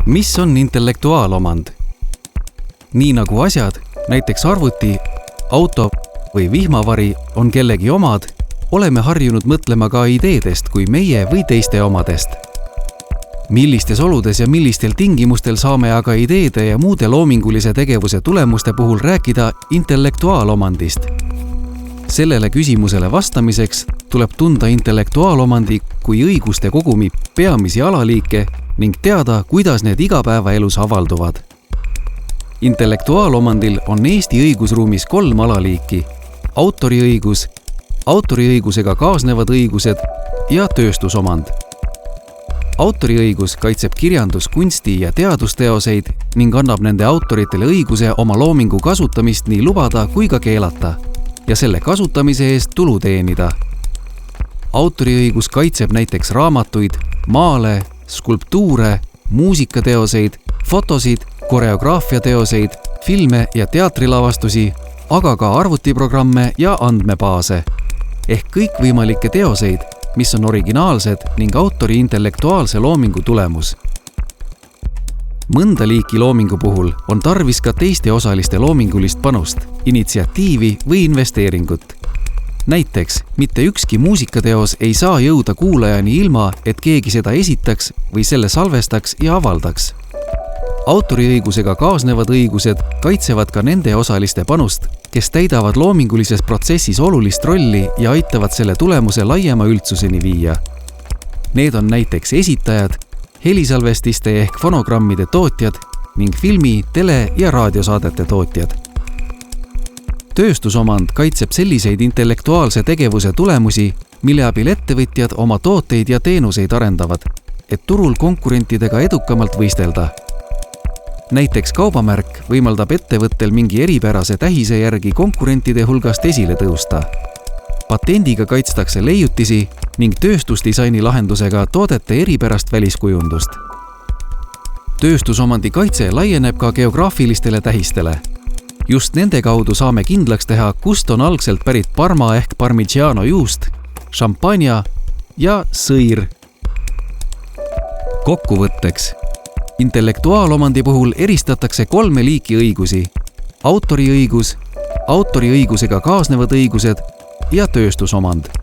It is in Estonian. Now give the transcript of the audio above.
Mis on intellektuaalomand? Nii nagu asjad, näiteks arvuti, auto või vihmavari on kellegi omad, oleme harjunud mõtlema ka ideedest kui meie või teiste omadest. Millistes oludes ja millistel tingimustel saame aga ideede ja muude loomingulise tegevuse tulemuste puhul rääkida intellektuaalomandist? Sellele küsimusele vastamiseks tuleb tunda intellektuaalomandi kui õiguste kogumi peamisi alaliike ning teada, kuidas need igapäevaelus avalduvad. Intellektuaalomandil on Eesti õigusruumis 3 alaliiki: autoriõigus, autoriõigusega kaasnevad õigused ja tööstusomand. Autoriõigus kaitseb kirjandus-, kunsti- ja teadusteoseid ning annab nende autoritele õiguse oma loomingu kasutamist nii lubada kui ka keelata ja selle kasutamise eest tulu teenida. Autoriõigus kaitseb näiteks raamatuid, maale, skulptuure, muusikateoseid, fotosid, koreograafiateoseid, filme ja teatrilavastusi, aga ka arvutiprogramme ja andmebaase ehk kõikvõimalikke teoseid, mis on originaalsed ning autori intellektuaalse loomingu tulemus. Mõnda liiki loomingu puhul on tarvis ka teiste osaliste loomingulist panust, initsiatiivi või investeeringut. Näiteks, mitte ükski muusikateos ei saa jõuda kuulajani ilma, et keegi seda esitaks või selle salvestaks ja avaldaks. Autoriõigusega kaasnevad õigused kaitsevad ka nende osaliste panust, kes täidavad loomingulises protsessis olulist rolli ja aitavad selle tulemuse laiema üldsuseni viia. Need on näiteks esitajad, helisalvestiste ehk fonogrammide tootjad ning filmi-, tele- ja raadiosaadete tootjad. Tööstusomand kaitseb selliseid intellektuaalse tegevuse tulemusi, mille abil ettevõtjad oma tooteid ja teenuseid arendavad, et turul konkurentidega edukamalt võistelda. Näiteks kaubamärk võimaldab ettevõttel mingi eripärase tähise järgi konkurentide hulgast esile tõusta. Patendiga kaitstakse leiutisi ning tööstusdisaini lahendusega toodete eripärast väliskujundust. Tööstusomandi kaitse laieneb ka geograafilistele tähistele. Just nende kaudu saame kindlaks teha, kust on algselt pärit Parma ehk Parmigiano juust, šampanja ja sõir. Kokkuvõtteks. Intellektuaalomandi puhul eristatakse 3 liiki õigusi: autoriõigus, autoriõigusega kaasnevad õigused ja tööstusomand.